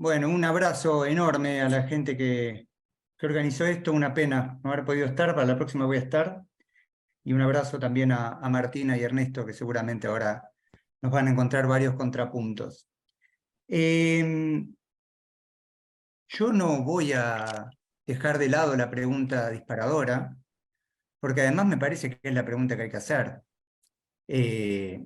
Bueno, un abrazo enorme a la gente que organizó esto, una pena no haber podido estar, para la próxima voy a estar, y un abrazo también a Martina y Ernesto, que seguramente ahora nos van a encontrar varios contrapuntos. Yo no voy a dejar de lado la pregunta disparadora, porque además me parece que es la pregunta que hay que hacer. Eh,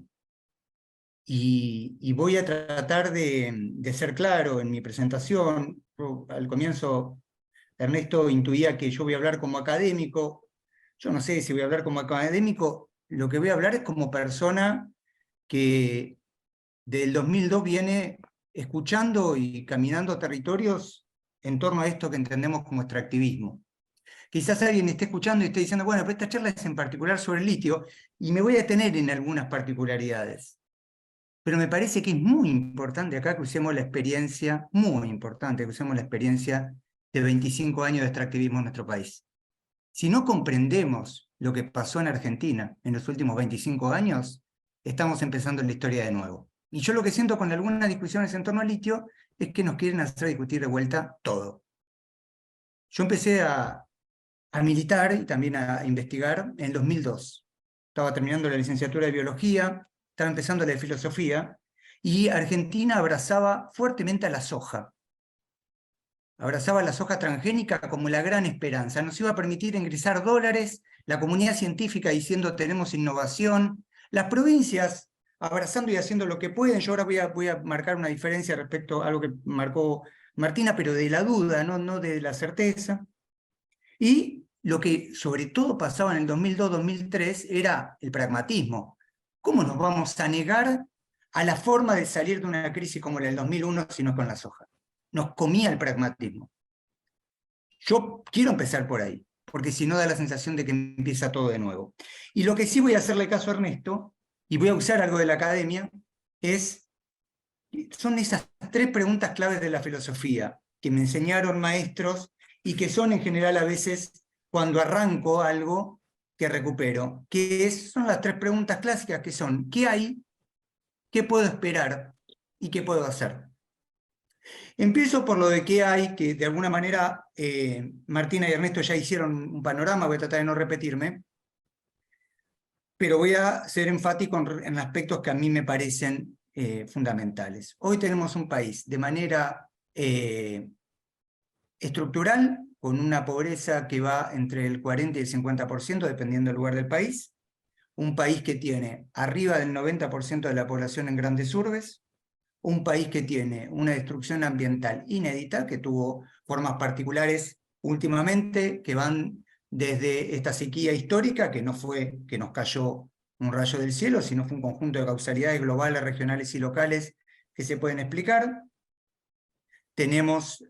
y voy a tratar de ser claro en mi presentación. Al comienzo Ernesto intuía que yo voy a hablar como académico. Yo no sé si voy a hablar como académico, lo que voy a hablar es como persona que del 2002 viene escuchando y caminando territorios en torno a esto que entendemos como extractivismo. Quizás alguien esté escuchando y esté diciendo, bueno, pero esta charla es en particular sobre el litio, y me voy a detener en algunas particularidades. Pero me parece que es muy importante acá que usemos la experiencia, muy importante que usemos la experiencia de 25 años de extractivismo en nuestro país. Si no comprendemos lo que pasó en Argentina en los últimos 25 años, estamos empezando la historia de nuevo. Y yo lo que siento con algunas discusiones en torno al litio es que nos quieren hacer discutir de vuelta todo. Yo empecé a militar y también a investigar en 2002. Estaba terminando la licenciatura de biología, estaba empezando la de filosofía, y Argentina abrazaba fuertemente a la soja. Abrazaba la soja transgénica como la gran esperanza. Nos iba a permitir ingresar dólares, la comunidad científica diciendo tenemos innovación, las provincias abrazando y haciendo lo que pueden. Yo ahora voy a marcar una diferencia respecto a algo que marcó Martina, pero de la duda, no de la certeza. Y lo que sobre todo pasaba en el 2002-2003 era el pragmatismo. ¿Cómo nos vamos a negar a la forma de salir de una crisis como la del 2001 si no con la soja? Nos comía el pragmatismo. Yo quiero empezar por ahí, porque si no da la sensación de que empieza todo de nuevo. Y lo que sí voy a hacerle caso a Ernesto, y voy a usar algo de la academia, son esas tres preguntas claves de la filosofía que me enseñaron maestros y que son en general a veces cuando arranco algo que recupero, son las tres preguntas clásicas que son: ¿qué hay? ¿Qué puedo esperar? ¿Y qué puedo hacer? Empiezo por lo de qué hay, que de alguna manera Martina y Ernesto ya hicieron un panorama, voy a tratar de no repetirme, pero voy a ser enfático en aspectos que a mí me parecen fundamentales. Hoy tenemos un país de manera estructural, con una pobreza que va entre el 40 y el 50%, dependiendo del lugar del país, un país que tiene arriba del 90% de la población en grandes urbes, un país que tiene una destrucción ambiental inédita, que tuvo formas particulares últimamente, que van desde esta sequía histórica, que no fue que nos cayó un rayo del cielo, sino fue un conjunto de causalidades globales, regionales y locales que se pueden explicar. Tenemos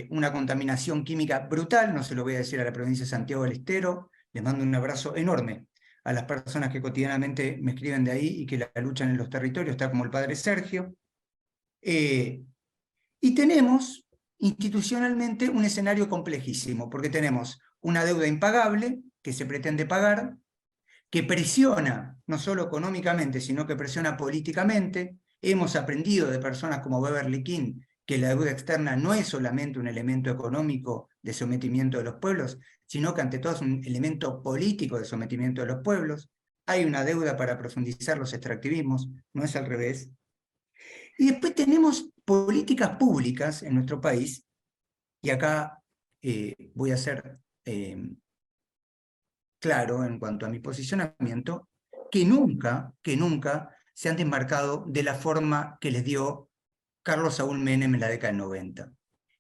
una contaminación química brutal, no se lo voy a decir a la provincia de Santiago del Estero, les mando un abrazo enorme a las personas que cotidianamente me escriben de ahí y que la luchan en los territorios, está como el padre Sergio. Y tenemos institucionalmente un escenario complejísimo, porque tenemos una deuda impagable que se pretende pagar, que presiona no solo económicamente, sino que presiona políticamente. Hemos aprendido de personas como Beverly King que la deuda externa no es solamente un elemento económico de sometimiento de los pueblos, sino que ante todo es un elemento político de sometimiento de los pueblos. Hay una deuda para profundizar los extractivismos, no es al revés. Y después tenemos políticas públicas en nuestro país, y acá voy a ser claro en cuanto a mi posicionamiento, que nunca se han desmarcado de la forma que les dio Carlos Saúl Menem en la década del 90.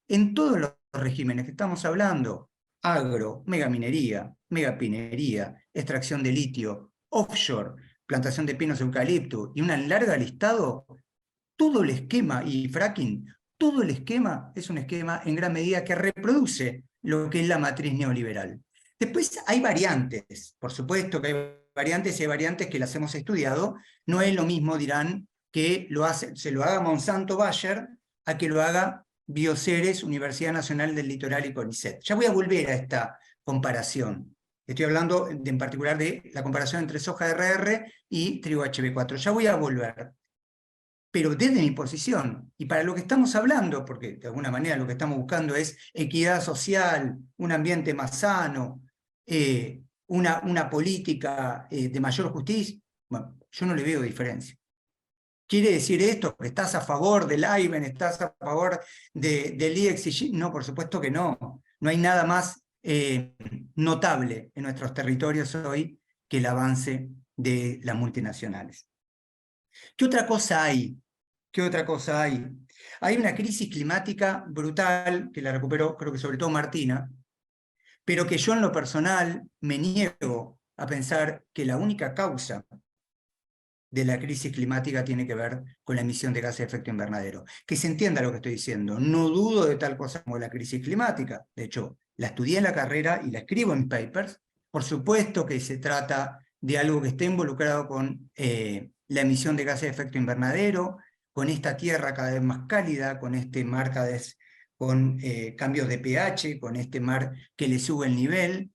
En todos los regímenes que estamos hablando, agro, megaminería, megapinería, extracción de litio, offshore, plantación de pinos eucalipto y una larga listado, todo el esquema, y fracking, todo el esquema es un esquema en gran medida que reproduce lo que es la matriz neoliberal. Después hay variantes, por supuesto que hay variantes, y hay variantes que las hemos estudiado. No es lo mismo, dirán, que se lo haga Monsanto Bayer a que lo haga Bioceres, Universidad Nacional del Litoral y CONICET. Ya voy a volver a esta comparación. Estoy hablando en particular de la comparación entre soja RR y trigo HB4. Ya voy a volver. pero desde mi posición. Y para lo que estamos hablando, porque de alguna manera lo que estamos buscando es equidad social, un ambiente más sano, una política de mayor justicia, bueno, yo no le veo diferencia. ¿Quiere decir esto? ¿Que estás a favor del AIBEN? ¿Estás a favor del IEX? No, por supuesto que no. No hay nada más notable en nuestros territorios hoy que el avance de las multinacionales. ¿Qué otra cosa hay? ¿Qué otra cosa hay? Hay una crisis climática brutal, que la recuperó creo que sobre todo Martina, pero que yo en lo personal me niego a pensar que la única causa de la crisis climática tiene que ver con la emisión de gases de efecto invernadero. Que se entienda lo que estoy diciendo. No dudo de tal cosa como la crisis climática. De hecho, la estudié en la carrera y la escribo en papers. Por supuesto que se trata de algo que esté involucrado con la emisión de gases de efecto invernadero, con esta tierra cada vez más cálida, con este mar cada vez con cambios de pH, con este mar que le sube el nivel,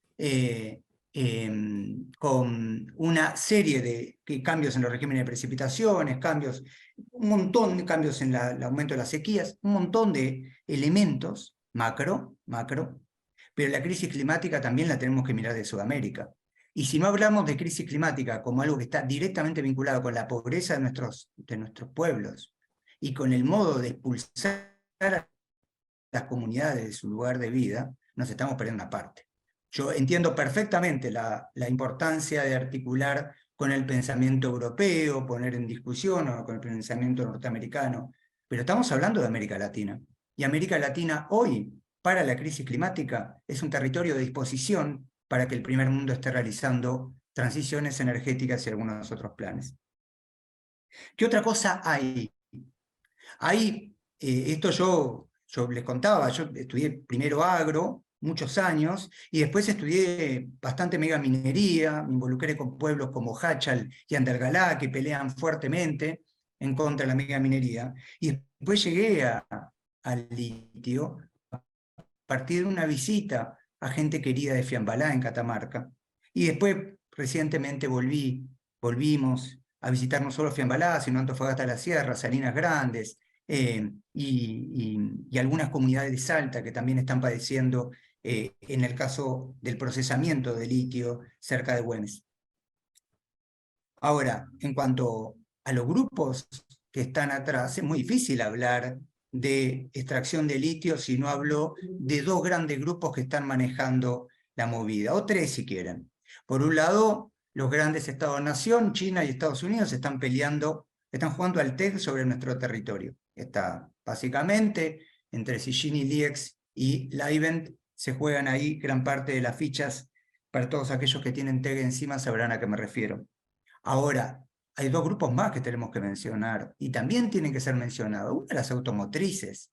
con una serie de cambios en los regímenes de precipitaciones, un montón de cambios en el aumento de las sequías, un montón de elementos macro, pero la crisis climática también la tenemos que mirar de Sudamérica. Y si no hablamos de crisis climática como algo que está directamente vinculado con la pobreza de nuestros pueblos y con el modo de expulsar a las comunidades de su lugar de vida, nos estamos perdiendo una parte. Yo entiendo perfectamente la importancia de articular con el pensamiento europeo, poner en discusión o con el pensamiento norteamericano, pero estamos hablando de América Latina. Y América Latina hoy, para la crisis climática, es un territorio de disposición para que el primer mundo esté realizando transiciones energéticas y algunos otros planes. ¿Qué otra cosa hay? Hay, esto yo les contaba, yo estudié primero agro, muchos años, y después estudié bastante megaminería, me involucré con pueblos como Hachal y Andalgalá, que pelean fuertemente en contra de la megaminería, y después llegué al litio a partir de una visita a gente querida de Fiambalá, en Catamarca, y después recientemente volvimos a visitar no solo Fiambalá, sino Antofagasta de la Sierra, Salinas Grandes, y algunas comunidades de Salta que también están padeciendo en el caso del procesamiento de litio cerca de Güemes. Ahora, en cuanto a los grupos que están atrás, es muy difícil hablar de extracción de litio si no hablo de dos grandes grupos que están manejando la movida, o tres si quieren. Por un lado, los grandes Estados-nación, China y Estados Unidos, están jugando al TEC sobre nuestro territorio. Está básicamente entre Sijin Liex y Livent, se juegan ahí gran parte de las fichas. Para todos aquellos que tienen TEG encima sabrán a qué me refiero. Ahora, hay dos grupos más que tenemos que mencionar y también tienen que ser mencionados. Una, las automotrices.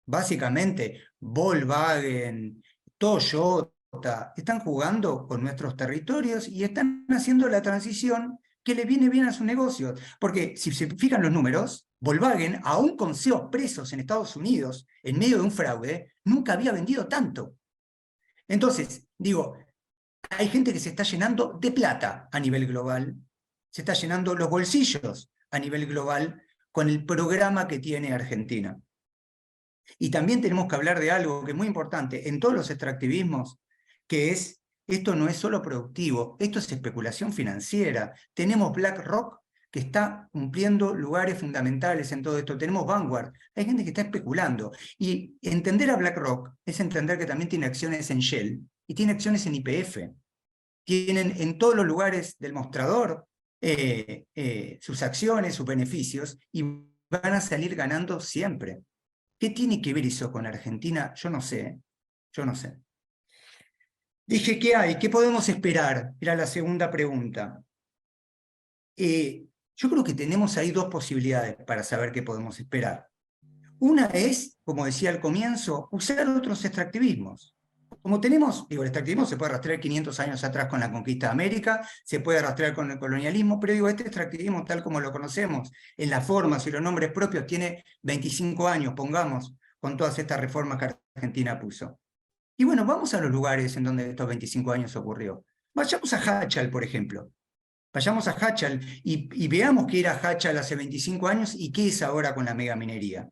Básicamente, Volkswagen, Toyota, están jugando con nuestros territorios y están haciendo la transición que le viene bien a sus negocios. Porque si se fijan los números, Volkswagen, aún con CEOs presos en Estados Unidos, en medio de un fraude, nunca había vendido tanto. Entonces, digo, hay gente que se está llenando de plata a nivel global, se está llenando los bolsillos a nivel global con el programa que tiene Argentina. Y también tenemos que hablar de algo que es muy importante en todos los extractivismos, que es, esto no es solo productivo, esto es especulación financiera. Tenemos BlackRock que está cumpliendo lugares fundamentales en todo esto. Tenemos Vanguard, hay gente que está especulando. Y entender a BlackRock es entender que también tiene acciones en Shell y tiene acciones en YPF. Tienen en todos los lugares del mostrador sus acciones, sus beneficios, y van a salir ganando siempre. ¿Qué tiene que ver eso con Argentina? Yo no sé, yo no sé. Dije, ¿qué hay? ¿Qué podemos esperar? Era la segunda pregunta. Yo creo que tenemos ahí dos posibilidades para saber qué podemos esperar. Una es, como decía al comienzo, usar otros extractivismos. Como tenemos, digo, el extractivismo se puede rastrear 500 años atrás con la conquista de América, se puede rastrear con el colonialismo, pero digo, este extractivismo tal como lo conocemos, en las formas y los nombres propios, tiene 25 años, pongamos, con todas estas reformas que Argentina puso. Y bueno, vamos a los lugares en donde estos 25 años ocurrió. Vayamos a Hachal, por ejemplo. Vayamos a Hachal y veamos qué era Hachal hace 25 años y qué es ahora con la megaminería.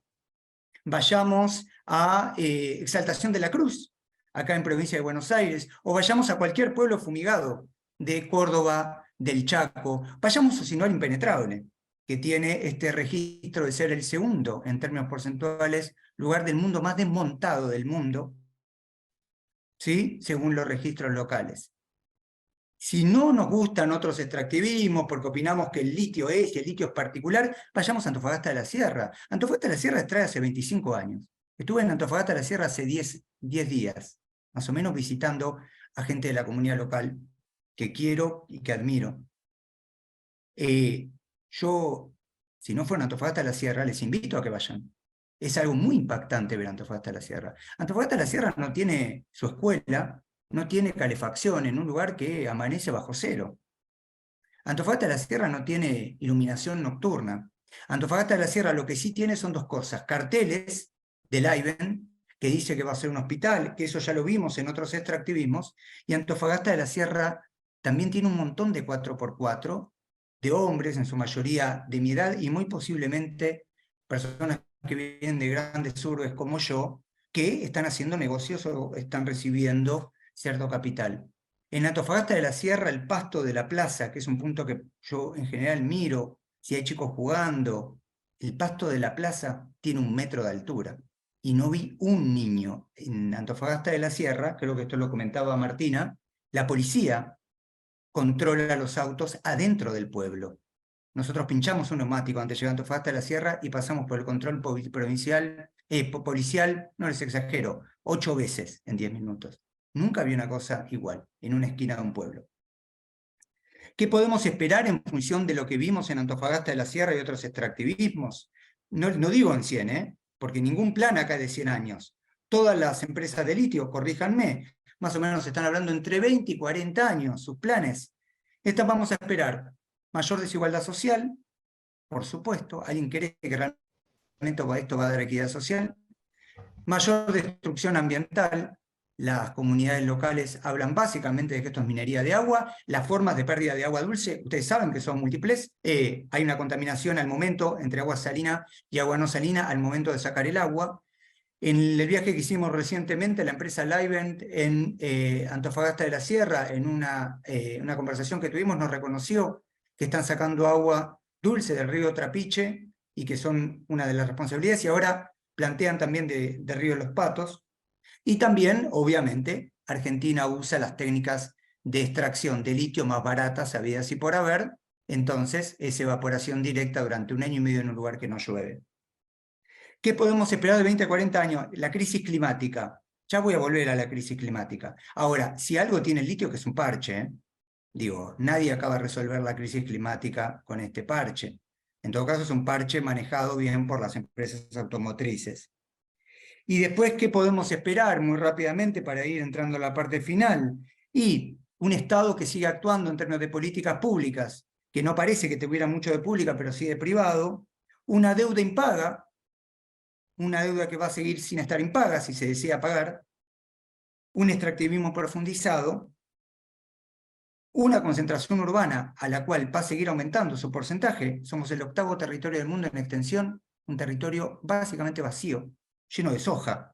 Vayamos a Exaltación de la Cruz, acá en provincia de Buenos Aires, o vayamos a cualquier pueblo fumigado de Córdoba, del Chaco, vayamos a Sinaloa Impenetrable, que tiene este registro de ser el segundo, en términos porcentuales, lugar del mundo más desmontado del mundo, ¿sí? Según los registros locales. Si no nos gustan otros extractivismos, porque opinamos que el litio es y el litio es particular, vayamos a Antofagasta de la Sierra. Antofagasta de la Sierra extrae hace 25 años. Estuve en Antofagasta de la Sierra hace 10 días, más o menos visitando a gente de la comunidad local que quiero y que admiro. Yo, si no fueron a Antofagasta de la Sierra, les invito a que vayan. Es algo muy impactante ver Antofagasta de la Sierra. Antofagasta de la Sierra no tiene su escuela, no tiene calefacción en un lugar que amanece bajo cero. Antofagasta de la Sierra no tiene iluminación nocturna. Antofagasta de la Sierra lo que sí tiene son dos cosas: carteles del AIBEN, que dice que va a ser un hospital, que eso ya lo vimos en otros extractivismos, y Antofagasta de la Sierra también tiene un montón de 4x4, de hombres, en su mayoría de mi edad, y muy posiblemente personas que vienen de grandes urbes como yo, que están haciendo negocios o están recibiendo cierto capital. En Antofagasta de la Sierra, el pasto de la plaza, que es un punto que yo en general miro, si hay chicos jugando, el pasto de la plaza tiene 1 metro de altura. Y no vi un niño. En Antofagasta de la Sierra, creo que esto lo comentaba Martina, la policía controla los autos adentro del pueblo. Nosotros pinchamos un neumático antes de llegar a Antofagasta de la Sierra y pasamos por el control policial, no les exagero, 8 veces en 10 minutos. Nunca vi una cosa igual en una esquina de un pueblo. ¿Qué podemos esperar en función de lo que vimos en Antofagasta de la Sierra y otros extractivismos? No digo en 100, porque ningún plan acá es de 100 años. Todas las empresas de litio, corríjanme, más o menos están hablando entre 20 y 40 años, sus planes. Estas vamos a esperar mayor desigualdad social, por supuesto, alguien cree que realmente esto va a dar equidad social, mayor destrucción ambiental. Las comunidades locales hablan básicamente de que esto es minería de agua. Las formas de pérdida de agua dulce, ustedes saben que son múltiples. Hay una contaminación al momento entre agua salina y agua no salina al momento de sacar el agua. En el viaje que hicimos recientemente, la empresa Livent en Antofagasta de la Sierra, en una conversación que tuvimos, nos reconoció que están sacando agua dulce del río Trapiche y que son una de las responsabilidades, y ahora plantean también de Río Los Patos. Y también, obviamente, Argentina usa las técnicas de extracción de litio más baratas, habidas y por haber, entonces es evaporación directa durante 1 año y medio en un lugar que no llueve. ¿Qué podemos esperar de 20 a 40 años? La crisis climática. Ya voy a volver a la crisis climática. Ahora, si algo tiene el litio, que es un parche, digo, nadie acaba de resolver la crisis climática con este parche. En todo caso, es un parche manejado bien por las empresas automotrices. Y después, ¿qué podemos esperar muy rápidamente para ir entrando a la parte final? Y un Estado que siga actuando en términos de políticas públicas, que no parece que tuviera mucho de pública, pero sí de privado, una deuda impaga, una deuda que va a seguir sin estar impaga si se desea pagar, un extractivismo profundizado, una concentración urbana a la cual va a seguir aumentando su porcentaje. Somos el 8º territorio del mundo en extensión, un territorio básicamente vacío, lleno de soja.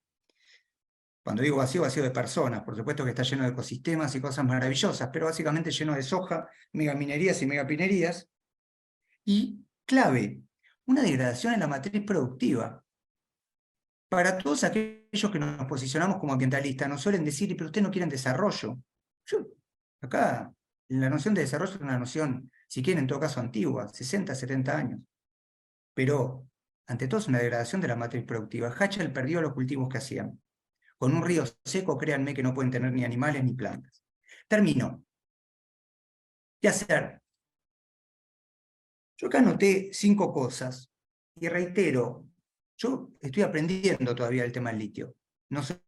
Cuando digo vacío, vacío de personas, por supuesto que está lleno de ecosistemas y cosas maravillosas, pero básicamente lleno de soja, megaminerías y megapinerías. Y clave, una degradación en la matriz productiva. Para todos aquellos que nos posicionamos como ambientalistas, nos suelen decir, pero ustedes no quieren desarrollo. Acá, la noción de desarrollo es una noción, si quieren, en todo caso antigua, 60, 70 años. Pero, ante todo, es una degradación de la matriz productiva. Hachal perdió los cultivos que hacían. Con un río seco, créanme que no pueden tener ni animales ni plantas. Termino. ¿Qué hacer? Yo acá anoté 5 cosas, y reitero, yo estoy aprendiendo todavía el tema del litio. No soy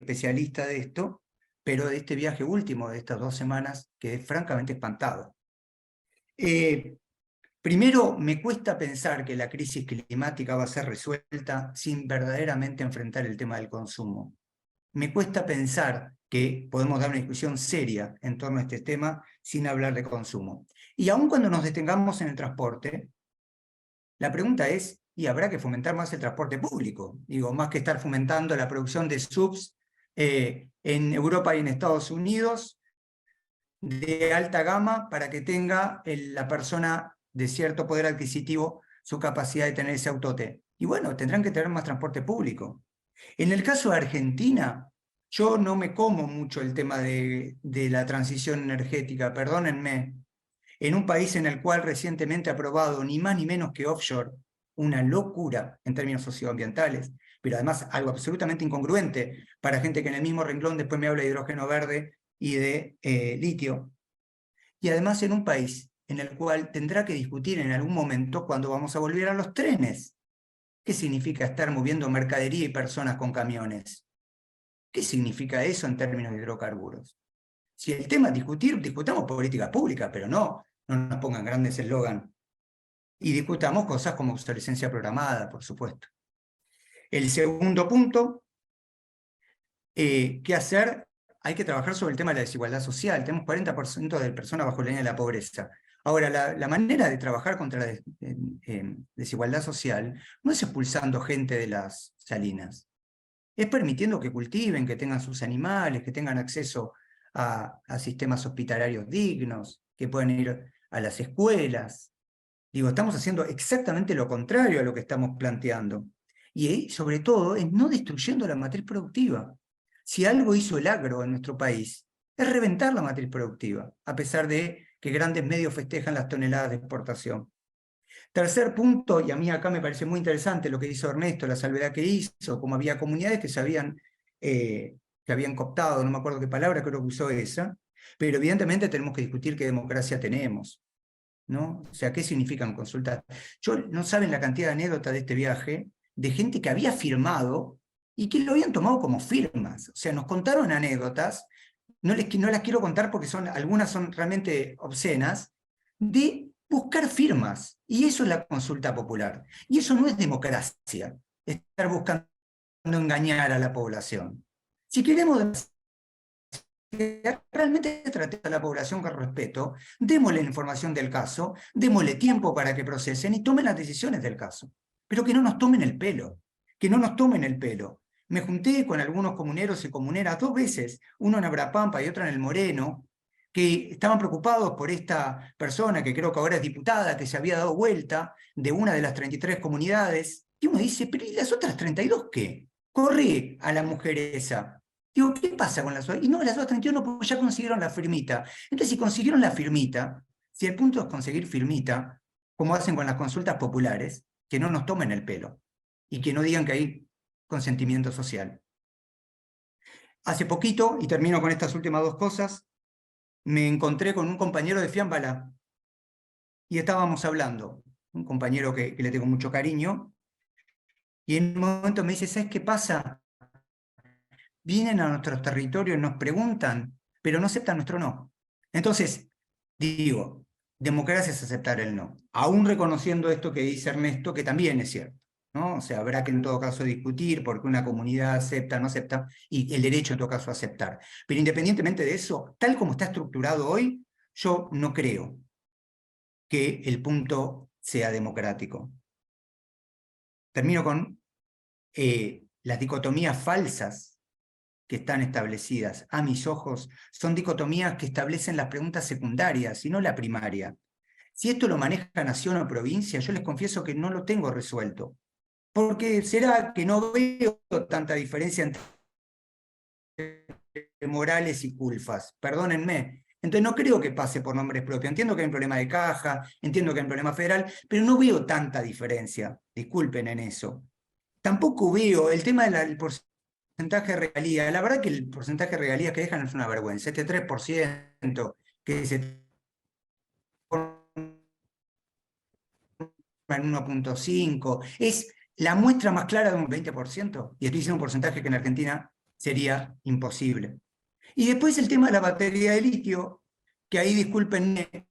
especialista de esto, pero de este viaje último de estas 2 semanas quedé francamente espantado. Primero, me cuesta pensar que la crisis climática va a ser resuelta sin verdaderamente enfrentar el tema del consumo. Me cuesta pensar que podemos dar una discusión seria en torno a este tema sin hablar de consumo. Y aun cuando nos detengamos en el transporte, la pregunta es, ¿y habrá que fomentar más el transporte público? Digo, más que estar fomentando la producción de subs en Europa y en Estados Unidos, de alta gama, para que tenga la persona de cierto poder adquisitivo su capacidad de tener ese autote. Y bueno, tendrán que tener más transporte público. En el caso de Argentina, yo no me como mucho el tema de la transición energética, perdónenme. En un país en el cual recientemente ha aprobado ni más ni menos que offshore, una locura en términos socioambientales, pero además algo absolutamente incongruente para gente que en el mismo renglón después me habla de hidrógeno verde y de litio. Y además en un país en el cual tendrá que discutir en algún momento cuándo vamos a volver a los trenes. ¿Qué significa estar moviendo mercadería y personas con camiones? ¿Qué significa eso en términos de hidrocarburos? Si el tema es discutir, discutamos política pública, pero no nos pongan grandes eslogan. Y discutamos cosas como obsolescencia programada, por supuesto. El segundo punto, ¿qué hacer? Hay que trabajar sobre el tema de la desigualdad social. Tenemos 40% de personas bajo la línea de la pobreza. Ahora, la manera de trabajar contra la desigualdad social no es expulsando gente de las salinas, es permitiendo que cultiven, que tengan sus animales, que tengan acceso a sistemas hospitalarios dignos, que puedan ir a las escuelas. Digo, estamos haciendo exactamente lo contrario a lo que estamos planteando. Y sobre todo, es no destruyendo la matriz productiva. Si algo hizo el agro en nuestro país, es reventar la matriz productiva, a pesar de que grandes medios festejan las toneladas de exportación. Tercer punto, y a mí acá me parece muy interesante lo que hizo Ernesto, la salvedad que hizo, como había comunidades que habían cooptado, no me acuerdo qué palabra, creo que usó esa, pero evidentemente tenemos que discutir qué democracia tenemos, ¿no? O sea, ¿qué significan consultas? No saben la cantidad de anécdotas de este viaje, de gente que había firmado y que lo habían tomado como firmas. O sea, nos contaron anécdotas, no las quiero contar porque algunas son realmente obscenas, de buscar firmas. Y eso es la consulta popular. Y eso no es democracia, estar buscando engañar a la población. Si queremos que realmente tratemos a la población con respeto, démosle la información del caso, démosle tiempo para que procesen y tomen las decisiones del caso. Pero que no nos tomen el pelo, que no nos tomen el pelo. Me junté con algunos comuneros y comuneras 2 veces, uno en Abrapampa y otro en El Moreno, que estaban preocupados por esta persona, que creo que ahora es diputada, que se había dado vuelta de una de las 33 comunidades, y uno dice, pero ¿y las otras 32 qué? Corrí a la mujer esa. Digo, ¿qué pasa con las otras? Y no, las otras 31 pues ya consiguieron la firmita. Entonces, si consiguieron la firmita, si el punto es conseguir firmita, como hacen con las consultas populares, que no nos tomen el pelo y que no digan que hay consentimiento social. Hace poquito, y termino con estas últimas 2 cosas, me encontré con un compañero de Fiambala y estábamos hablando, un compañero que le tengo mucho cariño, y en un momento me dice, ¿sabes qué pasa? Vienen a nuestros territorios, nos preguntan, pero no aceptan nuestro no. Entonces, digo, democracia es aceptar el no, aún reconociendo esto que dice Ernesto, que también es cierto, ¿no? O sea, habrá que en todo caso discutir porque una comunidad acepta, no acepta, y el derecho en todo caso a aceptar. Pero independientemente de eso, tal como está estructurado hoy, yo no creo que el punto sea democrático. Termino con las dicotomías falsas que están establecidas, a mis ojos, son dicotomías que establecen las preguntas secundarias y no la primaria. Si esto lo maneja nación o provincia, yo les confieso que no lo tengo resuelto, porque será que no veo tanta diferencia entre Morales y Culfas, perdónenme. Entonces no creo que pase por nombres propios. Entiendo que hay un problema de caja, entiendo que hay un problema federal, pero no veo tanta diferencia, disculpen en eso. Tampoco veo el tema del porcentaje de regalías. La verdad que el porcentaje de regalías que dejan es una vergüenza. Este 3% que se en 1.5 es la muestra más clara de un 20%, y estoy diciendo un porcentaje que en Argentina sería imposible. Y después el tema de la batería de litio, que ahí discúlpenme,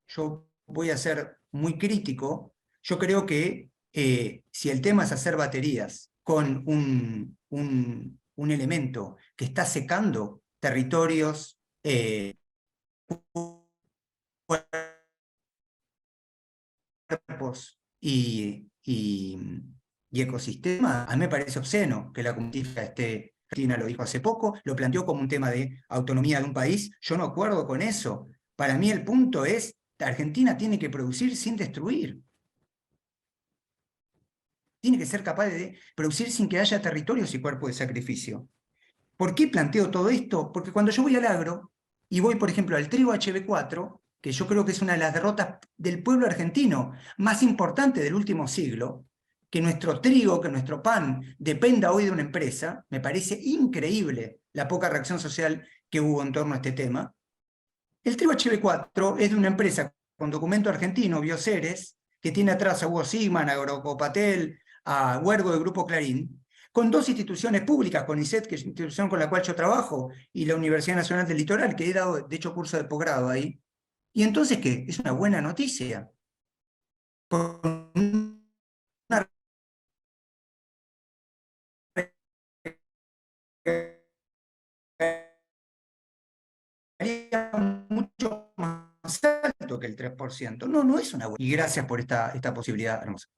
yo voy a ser muy crítico. Yo creo que si el tema es hacer baterías con un elemento que está secando territorios, cuerpos y ecosistemas, a mí me parece obsceno que la comunidad esté. Cristina lo dijo hace poco, lo planteó como un tema de autonomía de un país. Yo no acuerdo con eso. Para mí el punto es, Argentina tiene que producir sin destruir. Tiene que ser capaz de producir sin que haya territorios y cuerpos de sacrificio. ¿Por qué planteo todo esto? Porque cuando yo voy al agro y voy, por ejemplo, al trigo HB4, que yo creo que es una de las derrotas del pueblo argentino más importante del último siglo, que nuestro trigo, que nuestro pan dependa hoy de una empresa, me parece increíble la poca reacción social que hubo en torno a este tema. El trigo HB4 es de una empresa con documento argentino, Bioceres, que tiene atrás a Hugo Sigman, a Agrocopatel, a Huergo del Grupo Clarín, con dos instituciones públicas, CONICET, que es la institución con la cual yo trabajo, y la Universidad Nacional del Litoral, que he dado, de hecho, curso de posgrado ahí. ¿Y entonces qué? Es una buena noticia. Con una mucho más alto que el 3%. No, no es una buena. Y gracias por esta posibilidad hermosa.